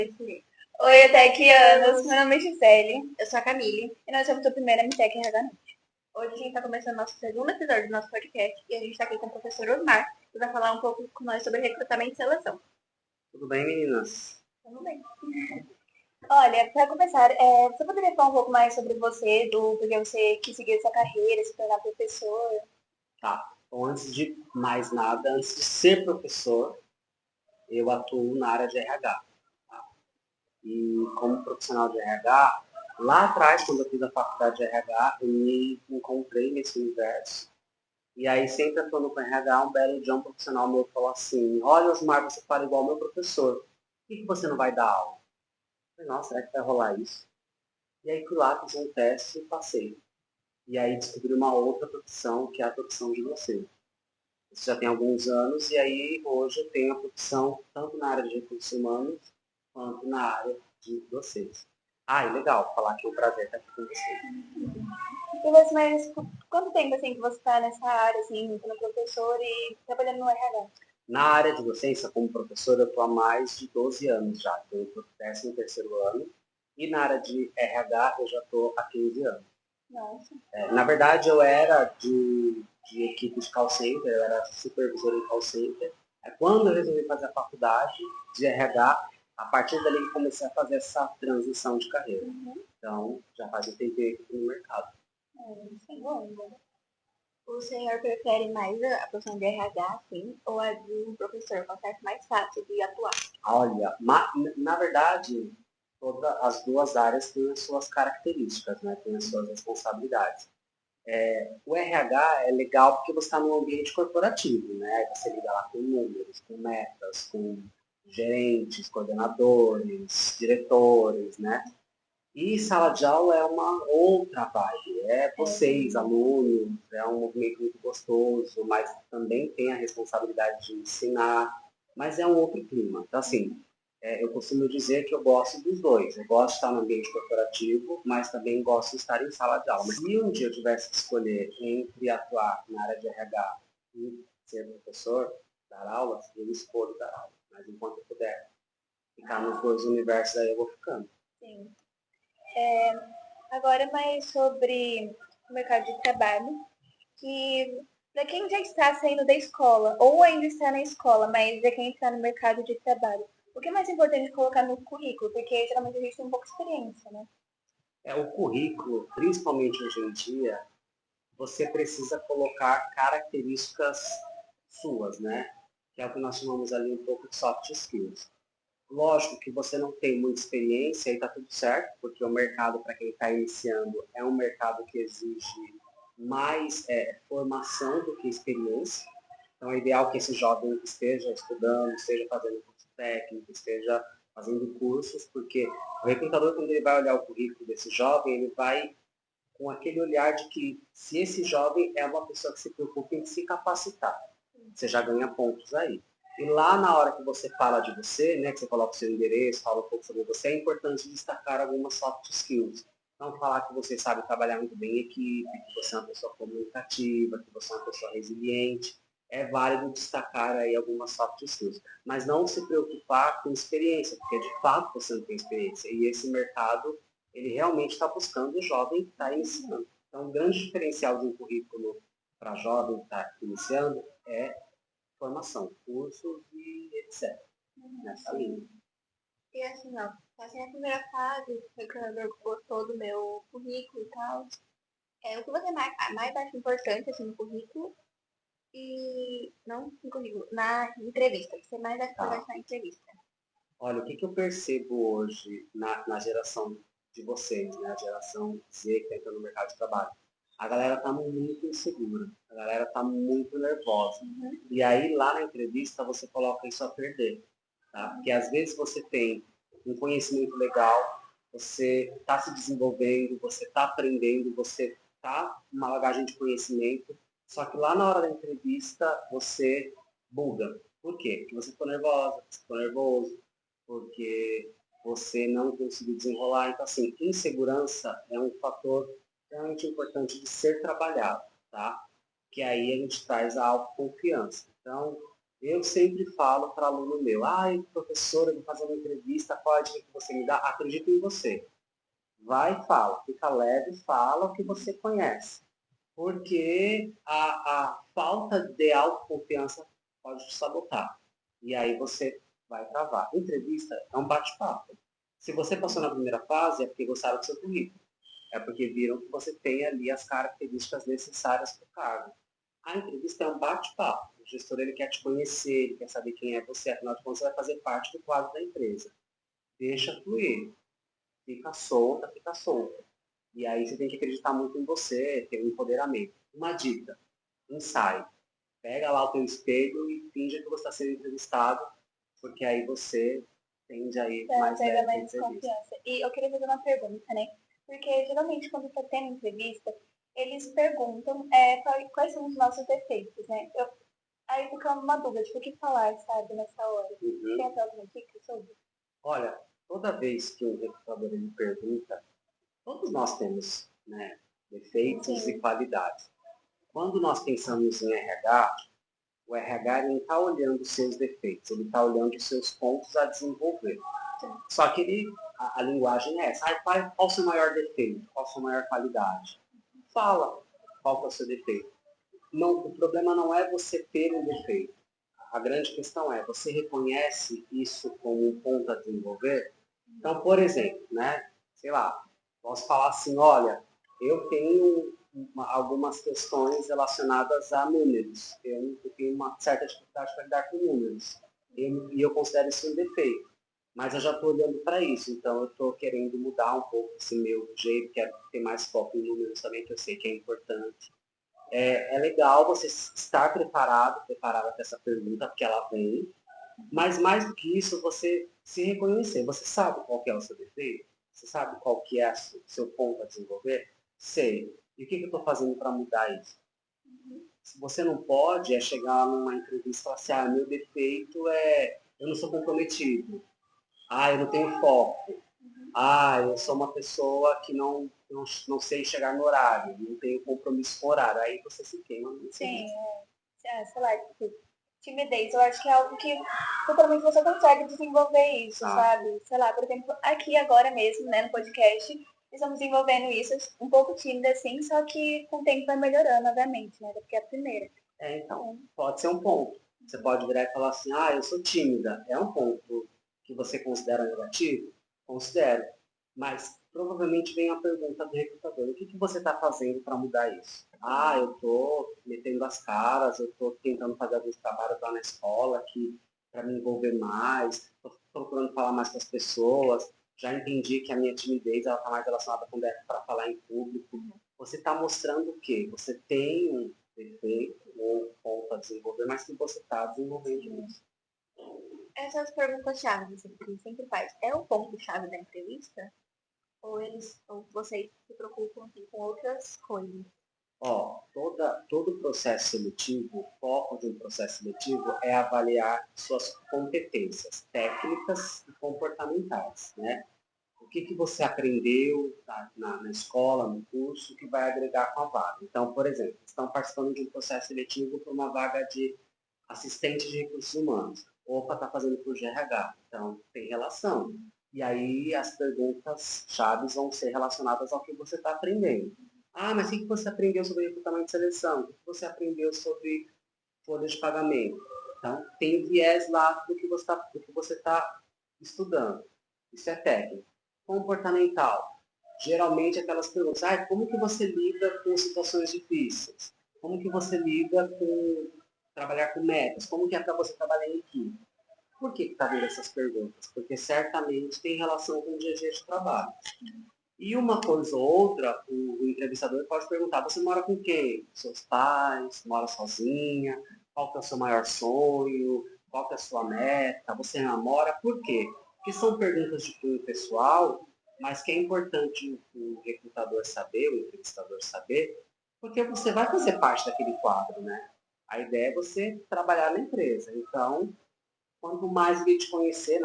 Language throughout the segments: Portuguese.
Oi, até que anos. Meu nome é Gisele. Eu sou a Camille. E nós somos o primeiro MTech RH Noite. Hoje a gente está começando nosso segundo episódio do nosso podcast e a gente está aqui com o professor Osmar, que vai falar um pouco com nós sobre recrutamento e seleção. Tudo bem, meninas? Tudo bem. Olha, para começar, você poderia falar um pouco mais sobre você, do porque você quis seguir essa carreira, se tornar professor? Tá. Então, antes de mais nada, antes de ser professor, eu atuo na área de RH. Tá? E como profissional de RH, lá atrás, quando eu fiz a faculdade de RH, eu me encontrei nesse universo. E aí, sempre atuando com RH, um belo dia um profissional meu falou assim: olha, Osmar, você fala igual meu professor. Por que você não vai dar aula? Eu falei, nossa, será que vai rolar isso? E aí fui lá, fiz um teste e passei. E aí descobri uma outra profissão, que é a profissão de você. Isso já tem alguns anos, e aí hoje eu tenho a profissão tanto na área de recursos humanos quanto na área de vocês. Ah, e legal falar que é um prazer estar aqui com vocês. E você, mas quanto tempo assim que você está nessa área, assim, como professor e trabalhando no RH? Na área de docência, como professor, eu estou há mais de 12 anos já, estou no 13º ano, e na área de RH eu já estou há 15 anos. Nossa. Na verdade, eu era de equipe de call center, eu era supervisor em call center. Quando eu resolvi fazer a faculdade de RH, a partir dali eu comecei a fazer essa transição de carreira. Então, já faz um tempinho que eu estou no mercado. Isso é bom, né? O senhor prefere mais a profissão de RH, sim, ou a de um professor? Qual é mais fácil de atuar? Olha, na verdade, todas as duas áreas têm as suas características, né? Têm as suas responsabilidades. O RH é legal porque você está num ambiente corporativo, né? Você lida lá com números, com metas, com gerentes, coordenadores, diretores, né? E sala de aula é uma outra vibe. É vocês, alunos, é um movimento muito gostoso, mas também tem a responsabilidade de ensinar, mas é um outro clima. Então, assim, eu costumo dizer que eu gosto dos dois. Eu gosto de estar no ambiente corporativo, mas também gosto de estar em sala de aula. Se um dia eu tivesse que escolher entre atuar na área de RH e ser professor, dar aulas, eu escolho dar aula. Mas enquanto eu puder ficar nos dois universos, aí eu vou ficando. Sim. Agora mais sobre o mercado de trabalho, que para quem já está saindo da escola, ou ainda está na escola, mas para quem está no mercado de trabalho, o que é mais importante colocar no currículo? Porque geralmente a gente tem um pouco de experiência, né? O currículo, principalmente hoje em dia, você precisa colocar características suas, né? Que é o que nós chamamos ali um pouco de soft skills. Lógico que você não tem muita experiência e está tudo certo, porque o mercado, para quem está iniciando, é um mercado que exige mais formação do que experiência. Então, é ideal que esse jovem esteja estudando, esteja fazendo curso técnico, esteja fazendo cursos, porque o recrutador, quando ele vai olhar o currículo desse jovem, ele vai com aquele olhar de que se esse jovem é uma pessoa que se preocupa em se capacitar, você já ganha pontos aí. E lá na hora que você fala de você, né, que você coloca o seu endereço, fala um pouco sobre você, é importante destacar algumas soft skills. Então, falar que você sabe trabalhar muito bem em equipe, que você é uma pessoa comunicativa, que você é uma pessoa resiliente. É válido destacar aí algumas soft skills. Mas não se preocupar com experiência, porque de fato você não tem experiência. E esse mercado, ele realmente está buscando o jovem que está iniciando. Então, o grande diferencial de um currículo para jovem que está iniciando é formação, cursos e etc. Nessa linha. E assim, ó, passei a primeira fase, o recrutador gostou do meu currículo e tal. O que você mais acha importante assim, no currículo e não no currículo, na entrevista, o que você mais acha Tá. importante na entrevista? Olha, o que eu percebo hoje na geração de vocês, né? A geração Z que está entrando no mercado de trabalho? A galera está muito insegura, a galera está muito nervosa. E aí, lá na entrevista, você coloca isso a perder. Tá? Porque às vezes você tem um conhecimento legal, você está se desenvolvendo, você está aprendendo, você está com uma bagagem de conhecimento, só que lá na hora da entrevista você buga. Por quê? Porque você ficou nervosa, você ficou nervoso, porque você não conseguiu desenrolar. Então, assim, insegurança é um fator realmente importante de ser trabalhado, tá? Que aí a gente traz a autoconfiança. Então, Eu sempre falo para aluno meu, ai, professora, eu vou fazer uma entrevista, qual é a dica que você me dá? Acredito em você. Vai e fala, fica leve, fala o que você conhece. Porque a falta de autoconfiança pode te sabotar. E aí você vai travar. Entrevista é um bate-papo. Se você passou na primeira fase, é porque gostaram do seu currículo. É porque viram que você tem ali as características necessárias para o cargo. A entrevista é um bate-papo. O gestor ele quer te conhecer, ele quer saber quem é você, afinal de contas você vai fazer parte do quadro da empresa. Deixa fluir. Fica solta, fica solta. E aí você tem que acreditar muito em você, ter um empoderamento. Uma dica, ensaio. Pega lá o teu espelho e finge que você está sendo entrevistado, porque aí você tende a ir Pra mais pegar leve na mais entrevista. confiança. E eu queria fazer uma pergunta, né? Porque geralmente quando tá tendo entrevista, eles perguntam quais são os nossos defeitos, né? Aí fica uma dúvida, tipo, o que falar, sabe, nessa hora. Tem Uhum. até alguma dica sobre? Olha, toda vez que um recrutador ele pergunta, todos nós temos, né, defeitos e Sim, qualidades. Quando nós pensamos em RH, o RH ele não está olhando os seus defeitos, ele está olhando os seus pontos a desenvolver. sim. Só que a linguagem é essa. Qual o seu maior defeito? Qual a sua maior qualidade? Fala qual que é o seu defeito. Não, o problema não é você ter um defeito. A grande questão é, você reconhece isso como um ponto a desenvolver? Então, por exemplo, né, sei lá, posso falar assim, olha, eu tenho algumas questões relacionadas a números. Eu tenho uma certa dificuldade para lidar com números. E eu considero isso um defeito. Mas eu já estou olhando para isso, então eu estou querendo mudar um pouco esse meu jeito, quero ter mais foco em números também, que eu sei que é importante. É legal você estar preparado, preparada para essa pergunta, porque ela vem, mas mais do que isso, você se reconhecer. Você sabe qual que é o seu defeito? Você sabe qual que é o seu ponto a desenvolver? Sei. E o que eu estou fazendo para mudar isso? Se você não pode, é chegar numa entrevista e falar assim, meu defeito é eu não sou comprometido. Eu não tenho foco. Eu sou uma pessoa que não sei chegar no horário, não tenho compromisso com o horário. Aí você se queima no Sim, serviço. sei lá, tipo, timidez. Eu acho que é algo que totalmente você consegue desenvolver isso, Tá? sabe? Sei lá, por exemplo, aqui agora mesmo, né, no podcast, estamos desenvolvendo isso um pouco tímida assim, só que com o tempo vai melhorando, obviamente, né? Porque é a primeira. Então, pode ser um ponto. Você pode virar e falar assim, eu sou tímida. É um ponto que você considera negativo? Considero. Mas provavelmente vem a pergunta do recrutador, o que você está fazendo para mudar isso? Eu estou metendo as caras, eu estou tentando fazer alguns trabalhos lá na escola aqui para me envolver mais, estou procurando falar mais com as pessoas, já entendi que a minha timidez está mais relacionada com para falar em público. Você está mostrando o quê? Você tem um defeito ou ponto a desenvolver, mas que você está desenvolvendo isso. Essas perguntas-chave assim, que sempre faz, é o ponto-chave da entrevista? Ou vocês se preocupam assim, com outras coisas? Todo processo seletivo, o foco de um processo seletivo é avaliar suas competências técnicas e comportamentais, né? O que você aprendeu na escola, no curso, que vai agregar com a vaga. Então, por exemplo, estão participando de um processo seletivo para uma vaga de assistente de recursos humanos. Opa, está fazendo por GRH. Então, tem relação. E aí, as perguntas chaves vão ser relacionadas ao que você está aprendendo. Mas o que você aprendeu sobre recrutamento e seleção? O que você aprendeu sobre folha de pagamento? Então, tem viés lá do que você está estudando. Isso é técnico. Comportamental. Geralmente aquelas perguntas, como que você lida com situações difíceis? Como que você lida com trabalhar com metas? Como que é para você trabalhar em equipe? Por que está vindo essas perguntas? Porque certamente tem relação com o dia a dia de trabalho. E uma coisa ou outra, o entrevistador pode perguntar, você mora com quem? Seus pais? Mora sozinha? Qual que é o seu maior sonho? Qual que é a sua meta? Você namora? Por quê? Porque são perguntas de cunho pessoal, mas que é importante o recrutador saber, o entrevistador saber, porque você vai fazer parte daquele quadro, né? A ideia é você trabalhar na empresa. Então, quanto mais ele te conhecer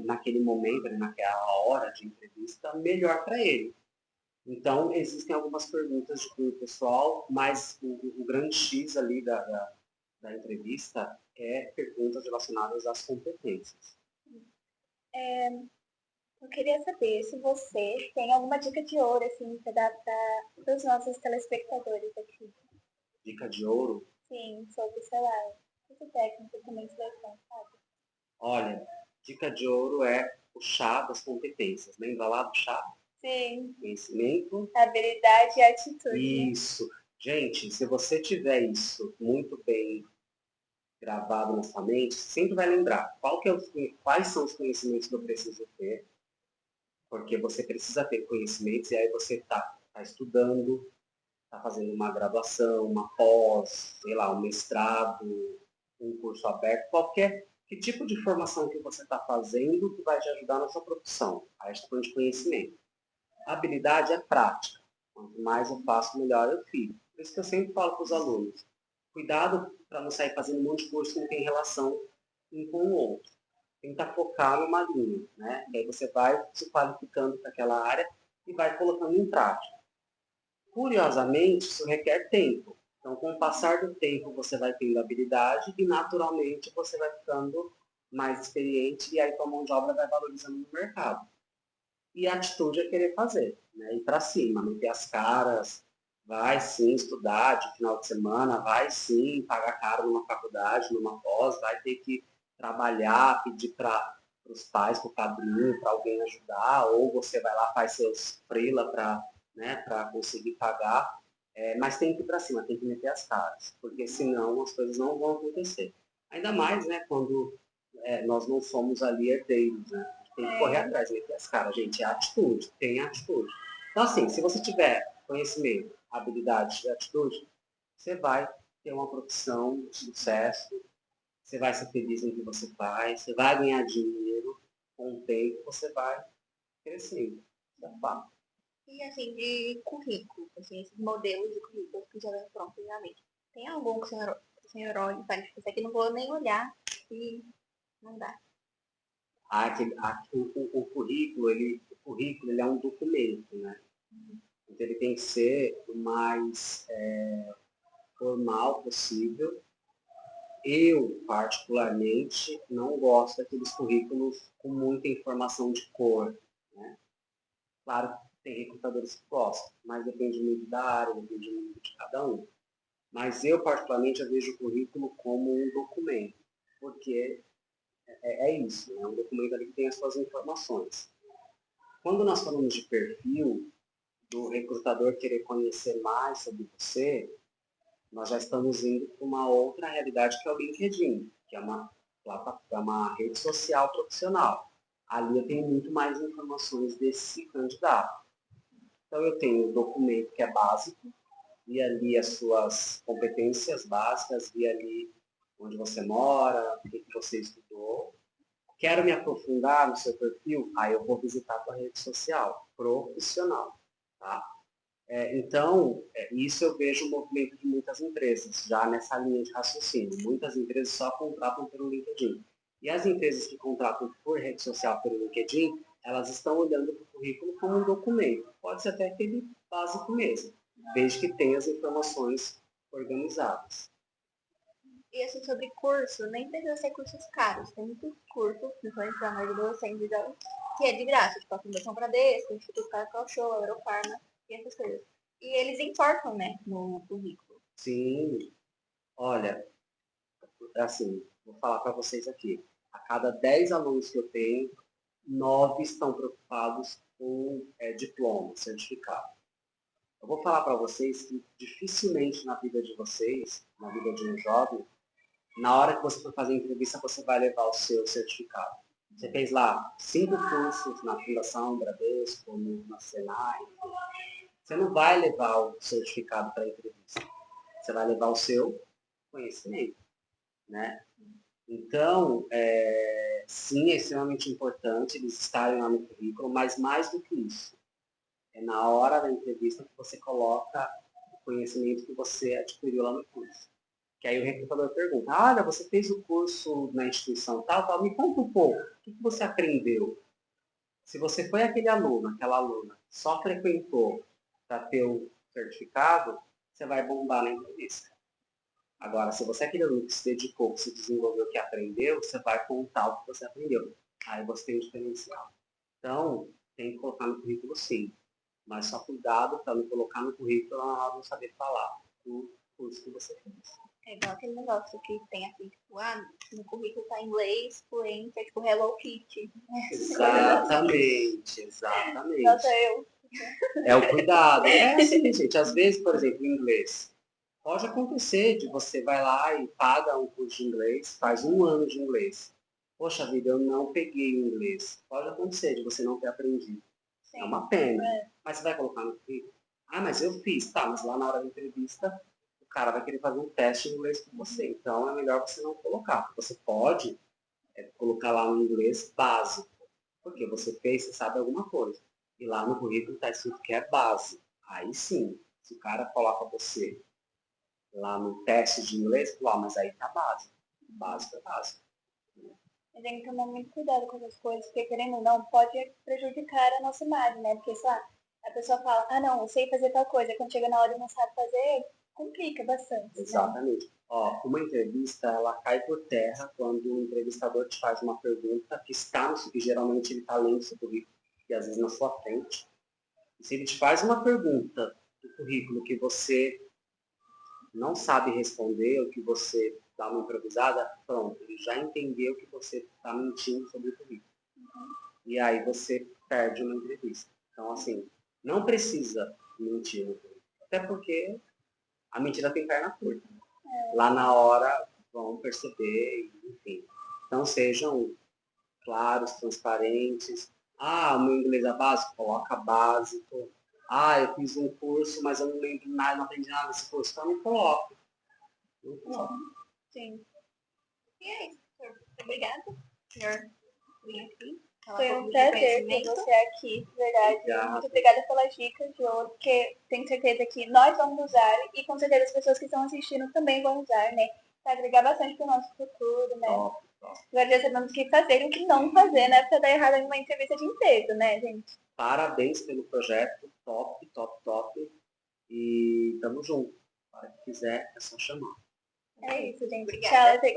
naquele momento, naquela hora de entrevista, melhor para ele. Então, existem algumas perguntas de cunho pessoal, mas o grande X ali da entrevista é perguntas relacionadas às competências. Eu queria saber se você tem alguma dica de ouro, assim, para dar para os nossos telespectadores aqui. Dica de ouro? Sim, sobre, sei lá, esse técnico também seleção, sabe? Olha, dica de ouro é o chá das competências. Lembra lá do chá? Sim. Conhecimento. Habilidade e atitude. Isso. Gente, se você tiver isso muito bem gravado na sua mente, sempre vai lembrar quais são os conhecimentos que eu preciso ter, porque você precisa ter conhecimentos e aí você está estudando, está fazendo uma graduação, uma pós, sei lá, um mestrado, um curso aberto, qualquer que tipo de formação que você está fazendo que vai te ajudar na sua profissão. Aí a gente está falando de conhecimento. A habilidade é prática. Quanto mais eu faço, melhor eu fico. Por isso que eu sempre falo para os alunos, cuidado para não sair fazendo um monte de curso que não tem relação um com o outro. Tenta focar numa linha, né? E aí você vai se qualificando para aquela área e vai colocando em prática. Curiosamente, isso requer tempo. Então, com o passar do tempo, você vai tendo habilidade e, naturalmente, você vai ficando mais experiente e aí tua mão de obra vai valorizando no mercado. E a atitude é querer fazer, né? Ir para cima, meter as caras, vai sim estudar de final de semana, vai sim pagar caro numa faculdade, numa pós, vai ter que trabalhar, pedir para os pais, para o padrinho, para alguém ajudar, ou você vai lá, faz seus freela para, né, para conseguir pagar. Mas tem que ir para cima, tem que meter as caras, porque senão as coisas não vão acontecer. Ainda mais, né, quando nós não somos ali herdeiros, né? Tem que correr atrás, meter as caras, gente. É atitude, tem atitude. Então, assim, se você tiver conhecimento, habilidade e atitude, você vai ter uma profissão de sucesso, você vai ser feliz no que você faz, você vai ganhar dinheiro, com o tempo você vai crescendo. Isso é fato. E assim, de currículo, assim, esses modelos de currículo que já vem pronto na mente. Tem algum que o senhor olha e fala, tipo, isso aqui não vou nem olhar e não dá. O currículo, ele é um documento, né? Então ele tem que ser o mais formal possível. Eu, particularmente, não gosto daqueles currículos com muita informação de cor, né? Claro que tem recrutadores que gostam, mas depende muito da área, depende muito de cada um. Mas eu, particularmente, eu vejo o currículo como um documento, porque é isso, é um documento ali que tem as suas informações. Quando nós falamos de perfil, do recrutador querer conhecer mais sobre você, nós já estamos indo para uma outra realidade que é o LinkedIn, que é uma rede social profissional. Ali eu tenho muito mais informações desse candidato. Então eu tenho o documento que é básico, vi ali as suas competências básicas, vi ali onde você mora, o que você estudou. Quero me aprofundar no seu perfil? Aí eu vou visitar a tua rede social profissional. Tá? Então, isso eu vejo o movimento de muitas empresas, já nessa linha de raciocínio. Muitas empresas só contratam pelo LinkedIn. E as empresas que contratam por rede social pelo LinkedIn, elas estão olhando para o currículo como um documento. Pode ser até aquele básico mesmo, desde que tenha as informações organizadas. E assim, sobre curso, nem precisa ser cursos caros. Tem muitos cursos, principalmente para nós adolescentes, que é de graça, tipo a Fundação Bradesco, Instituto Cacau Show, a Eurofarma e essas coisas. E eles importam, né, no currículo. Sim, olha, assim, vou falar para vocês aqui. A cada 10 alunos que eu tenho, 9 estão preocupados com diploma, certificado. Eu vou falar para vocês que dificilmente na vida de vocês, na vida de um jovem, na hora que você for fazer a entrevista, você vai levar o seu certificado. Você fez lá 5 cursos na Fundação Bradesco, na Senai. Você não vai levar o certificado para a entrevista. Você vai levar o seu conhecimento, né? Então, sim, é extremamente importante eles estarem lá no currículo, mas mais do que isso, é na hora da entrevista que você coloca o conhecimento que você adquiriu lá no curso. Que aí o recrutador pergunta, olha, você fez o curso na instituição tal, tal, me conta um pouco, o que você aprendeu? Se você foi aquele aluno, aquela aluna, só frequentou para ter o certificado, você vai bombar na entrevista. Agora, se você é aquele aluno que se dedicou, que se desenvolveu, que aprendeu, você vai contar o que você aprendeu. Aí você tem um diferencial. Então, tem que colocar no currículo sim. Mas só cuidado para não colocar no currículo ela não saber falar do curso que você fez. É igual aquele negócio que tem aqui, tipo, no currículo tá em inglês, fluente, é tipo Hello Kitty. Exatamente, Nossa, exatamente. eu. É o cuidado. É assim, gente. Às vezes, por exemplo, em inglês, pode acontecer de você vai lá e paga um curso de inglês, faz um ano de inglês. Poxa vida, eu não peguei o inglês. Pode acontecer de você não ter aprendido. Sim. É uma pena. Mas você vai colocar no currículo? Ah, mas eu fiz. Tá, mas lá na hora da entrevista, o cara vai querer fazer um teste de inglês com você. Então é melhor você não colocar. Você pode colocar lá no inglês básico. Porque você fez, você sabe alguma coisa. E lá no currículo está escrito que é base. Aí sim, se o cara coloca você lá no teste de inglês, mas aí tá básico. Básico é básico. A gente tem que tomar muito cuidado com essas coisas, porque querendo ou não, pode prejudicar a nossa imagem, né? Porque, sei lá, a pessoa fala, não, eu sei fazer tal coisa, quando chega na hora e não sabe fazer, complica bastante. Exatamente. Né? Ó, uma entrevista, ela cai por terra quando o entrevistador te faz uma pergunta que está no que geralmente ele está lendo o seu currículo, e às vezes na sua frente. E se ele te faz uma pergunta do currículo que você não sabe responder, ou que você dá uma improvisada, pronto, ele já entendeu que você está mentindo sobre o currículo. E aí você perde uma entrevista. Então, assim, não precisa mentir no currículo. Até porque a mentira tem perna curta. Lá na hora vão perceber, enfim. Então sejam claros, transparentes. O meu inglês é básico? Coloca básico. Eu fiz um curso, mas eu não lembro nada, não aprendi nada desse curso. Então não coloco. Não coloco. Sim. E é isso, senhor. Obrigada, senhor, vir aqui. Foi um prazer ter você aqui, de verdade. Obrigado. Muito obrigada pelas dicas de ouro, porque tenho certeza que nós vamos usar e com certeza as pessoas que estão assistindo também vão usar, né? Para agregar bastante para o nosso futuro, né? Top. Agora já sabemos o que fazer e o que não fazer, né? Para dar errado em uma entrevista de emprego, né, gente? Parabéns pelo projeto. Top, top, top. E tamo junto. Para que quiser, é só chamar. É isso, gente. Obrigada. Tchau,